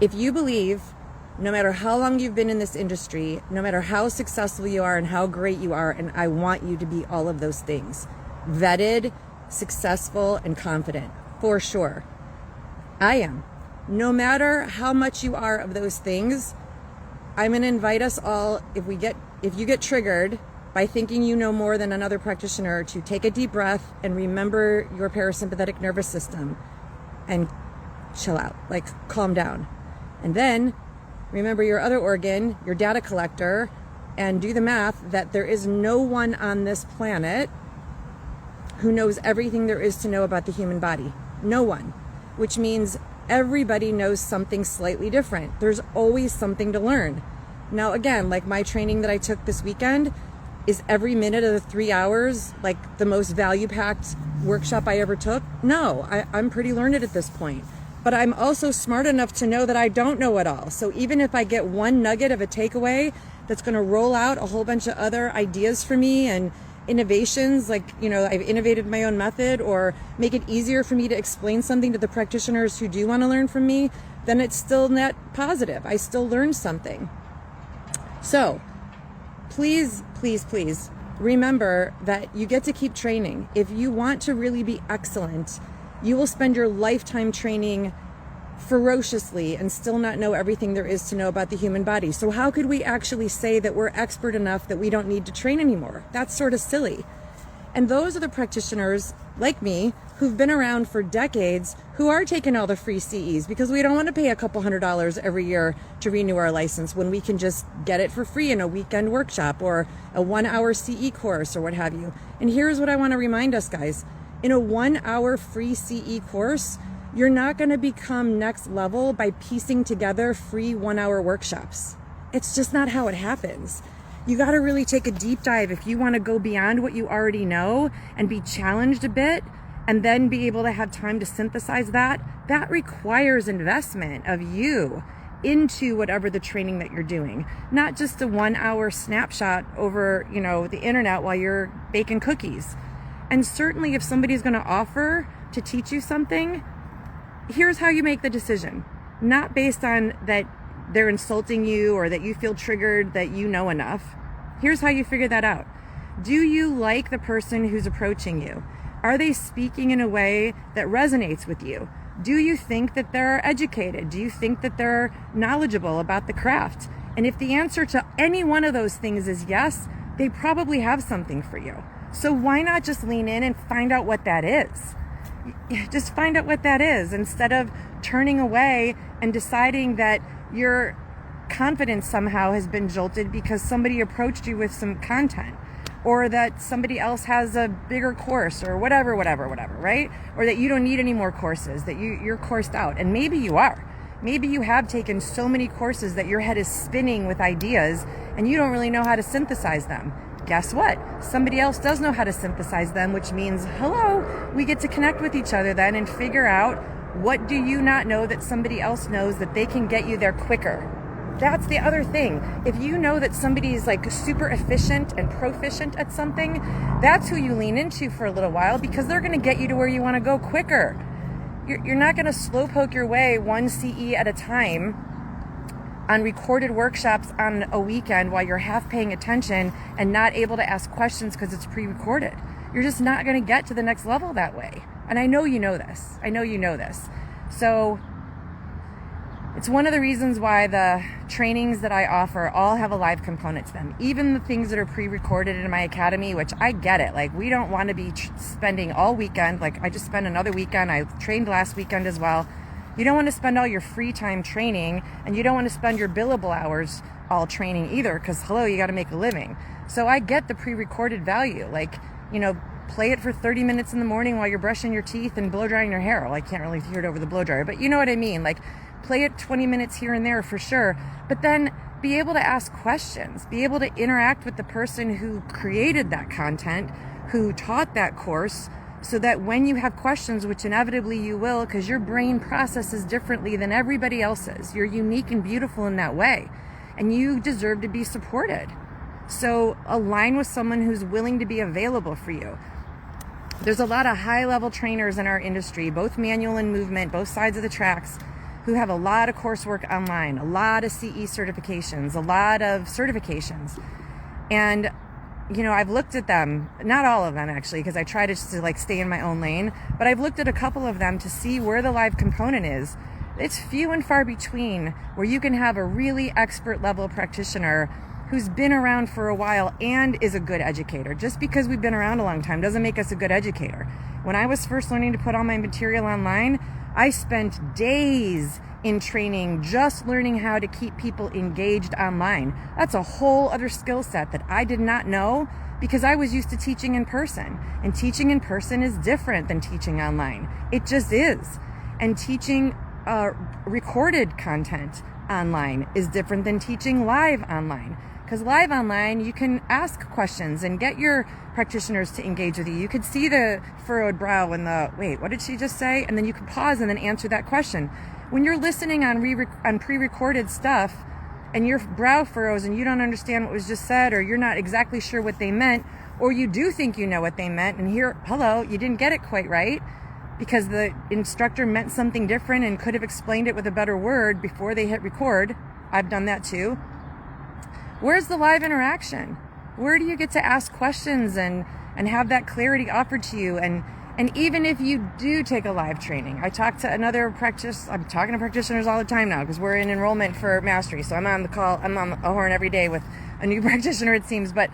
If you believe, no matter how long you've been in this industry, no matter how successful you are and how great you are, and I want you to be all of those things, vetted, successful, and confident, for sure. I am. No matter how much you are of those things, I'm going to invite us all, if you get triggered by thinking you know more than another practitioner, to take a deep breath and remember your parasympathetic nervous system and chill out, like calm down. And then remember your other organ, your data collector, and do the math that there is no one on this planet who knows everything there is to know about the human body. No one. Which means everybody knows something slightly different. There's always something to learn. Now, again, like my training that I took this weekend, is every minute of the 3 hours like the most value-packed workshop I ever took? No, I'm pretty learned at this point. But I'm also smart enough to know that I don't know it all. So even if I get one nugget of a takeaway that's going to roll out a whole bunch of other ideas for me and innovations, like, I've innovated my own method, or make it easier for me to explain something to the practitioners who do want to learn from me, then it's still net positive. I still learned something. So please, please, please remember that you get to keep training. If you want to really be excellent, you will spend your lifetime training ferociously and still not know everything there is to know about the human body. So how could we actually say that we're expert enough that we don't need to train anymore? That's sort of silly. And those are the practitioners like me who've been around for decades who are taking all the free CEs because we don't want to pay a couple $100 every year to renew our license when we can just get it for free in a weekend workshop or a 1-hour CE course or what have you. And here's what I want to remind us, guys. In a 1-hour free CE course, you're not going to become next level by piecing together free 1-hour workshops. It's just not how it happens. You got to really take a deep dive if you want to go beyond what you already know and be challenged a bit, and then be able to have time to synthesize that. That requires investment of you into whatever the training that you're doing, not just a 1-hour snapshot over, the internet while you're baking cookies. And certainly if somebody's going to offer to teach you something, here's how you make the decision. Not based on that they're insulting you or that you feel triggered that you know enough. Here's how you figure that out. Do you like the person who's approaching you? Are they speaking in a way that resonates with you? Do you think that they're educated? Do you think that they're knowledgeable about the craft? And if the answer to any one of those things is yes, they probably have something for you. So why not just lean in and find out what that is? Just find out what that is instead of turning away and deciding that your confidence somehow has been jolted because somebody approached you with some content, or that somebody else has a bigger course, or whatever, right? Or that you don't need any more courses, that you're coursed out. And maybe you are. Maybe you have taken so many courses that your head is spinning with ideas and you don't really know how to synthesize them. Guess what? Somebody else does know how to synthesize them, which means, hello, we get to connect with each other then and figure out, what do you not know that somebody else knows that they can get you there quicker? That's the other thing. If you know that somebody is like super efficient and proficient at something, that's who you lean into for a little while because they're going to get you to where you want to go quicker. You're not going to slowpoke your way one CE at a time on recorded workshops on a weekend while you're half paying attention and not able to ask questions because it's pre-recorded. You're just not going to get to the next level that way. And I know you know this. So it's one of the reasons why the trainings that I offer all have a live component to them. Even the things that are pre-recorded in my academy, which I get it. Like, we don't want to be spending all weekend. Like, I just spent another weekend. I trained last weekend as well. You don't want to spend all your free time training, and you don't want to spend your billable hours all training either, because, hello, you got to make a living. So I get the pre-recorded value. Like, play it for 30 minutes in the morning while you're brushing your teeth and blow drying your hair. Well, I can't really hear it over the blow dryer, but you know what I mean. Like, play it 20 minutes here and there for sure, but then be able to ask questions, be able to interact with the person who created that content, who taught that course, so that when you have questions, which inevitably you will, because your brain processes differently than everybody else's. You're unique and beautiful in that way, and you deserve to be supported. So align with someone who's willing to be available for you. There's a lot of high-level trainers in our industry, both manual and movement, both sides of the tracks, who have a lot of coursework online, a lot of CE certifications, a lot of certifications. And, you know, I've looked at them, not all of them actually, because I try to just like stay in my own lane, but I've looked at a couple of them to see where the live component is. It's few and far between where you can have a really expert level practitioner who's been around for a while and is a good educator. Just because we've been around a long time doesn't make us a good educator. When I was first learning to put all my material online, I spent days in training just learning how to keep people engaged online. That's a whole other skill set that I did not know because I was used to teaching in person. And teaching in person is different than teaching online. It just is. And teaching recorded content online is different than teaching live online. Because live online, you can ask questions and get your practitioners to engage with you. You could see the furrowed brow and the, wait, what did she just say? And then you can pause and then answer that question. When you're listening on pre-recorded stuff and your brow furrows and you don't understand what was just said, or you're not exactly sure what they meant, or you do think you know what they meant and here, hello, you didn't get it quite right because the instructor meant something different and could have explained it with a better word before they hit record. I've done that too. Where's the live interaction? Where do you get to ask questions and have that clarity offered to you? And even if you do take a live training, I'm talking to practitioners all the time now because we're in enrollment for mastery. So I'm on a horn every day with a new practitioner, it seems. But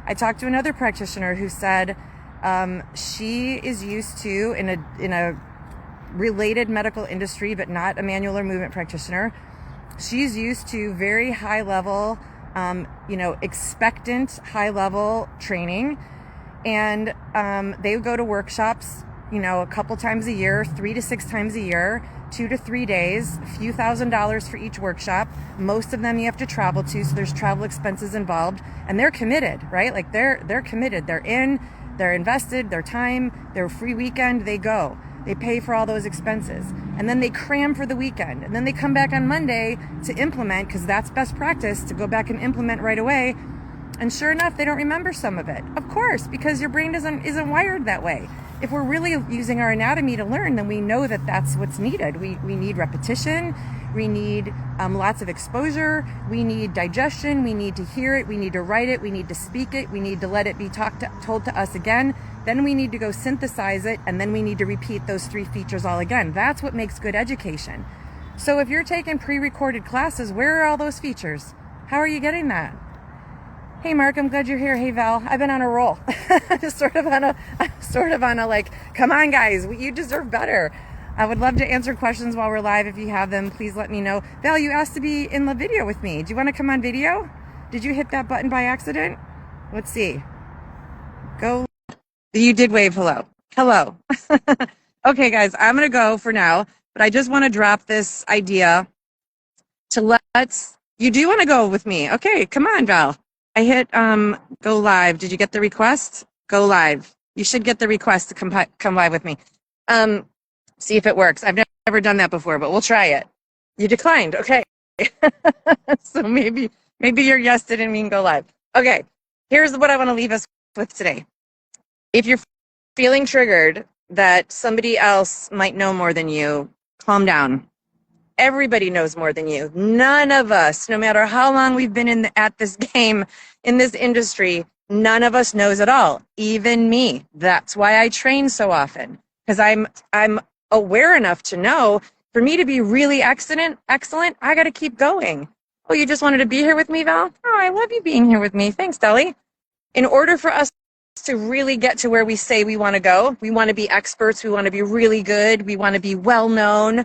I talked to another practitioner who said she is used to, in a related medical industry, but not a manual or movement practitioner, she's used to very high level, expectant high level training. And they would go to workshops, a couple times a year, 3 to 6 times a year, 2 to 3 days, a few $1,000s for each workshop. Most of them you have to travel to, so there's travel expenses involved. And they're committed, right? Like they're committed. They're invested, their time, their free weekend, they go. They pay for all those expenses. And then they cram for the weekend. And then they come back on Monday to implement, because that's best practice, to go back and implement right away. And sure enough, they don't remember some of it. Of course, because your brain isn't wired that way. If we're really using our anatomy to learn, then we know that that's what's needed. We need repetition. We need lots of exposure. We need digestion. We need to hear it. We need to write it. We need to speak it. We need to let it be told to us again. Then we need to go synthesize it. And then we need to repeat those 3 features all again. That's what makes good education. So if you're taking pre-recorded classes, where are all those features? How are you getting that? Hey Mark, I'm glad you're here. Hey Val, I've been on a roll. sort of on a like, come on guys, you deserve better. I would love to answer questions while we're live. If you have them, please let me know. Val, you asked to be in the video with me. Do you want to come on video? Did you hit that button by accident? Let's see. Go. You did wave hello. Hello. Okay guys, I'm going to go for now, but I just want to drop this idea to you do want to go with me. Okay, come on Val. I hit go live. Did you get the request? Go live. You should get the request to come live with me. See if it works. I've never done that before, but we'll try it. You declined. Okay. So maybe your yes didn't mean go live. Okay. Here's what I want to leave us with today. If you're feeling triggered that somebody else might know more than you, calm down. Everybody knows more than you. None of us, no matter how long we've been at this game, in this industry, none of us knows it all. Even me. That's why I train so often, because I'm aware enough to know for me to be really excellent, I got to keep going. Oh, you just wanted to be here with me, Val? Oh, I love you being here with me. Thanks, Deli. In order for us to really get to where we say we want to go, we want to be experts. We want to be really good. We want to be well known.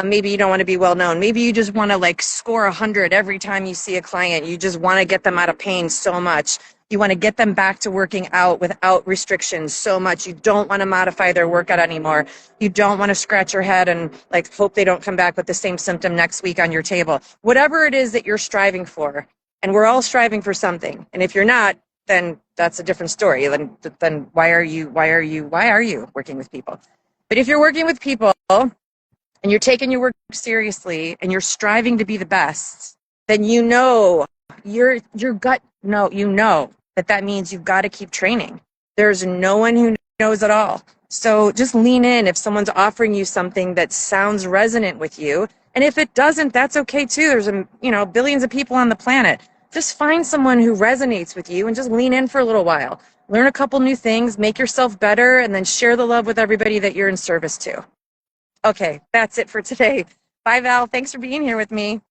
Maybe you don't want to be well known. Maybe you just want to like score 100 every time you see a client. You just want to get them out of pain so much. You want to get them back to working out without restrictions so much. You don't want to modify their workout anymore. You don't want to scratch your head and like hope they don't come back with the same symptom next week on your table. Whatever it is that you're striving for, and we're all striving for something. And if you're not, then that's a different story. Then why are you working with people? But if you're working with people and you're taking your work seriously and you're striving to be the best, then you know your gut, you know that means you've got to keep training. There's no one who knows it all. So just lean in. If someone's offering you something that sounds resonant with you, And if it doesn't, that's okay too. There's billions of people on the planet. Just find someone who resonates with you and just lean in for a little while. Learn a couple new things, make yourself better, and then share the love with everybody that you're in service to. Okay, that's it for today. Bye, Val. Thanks for being here with me.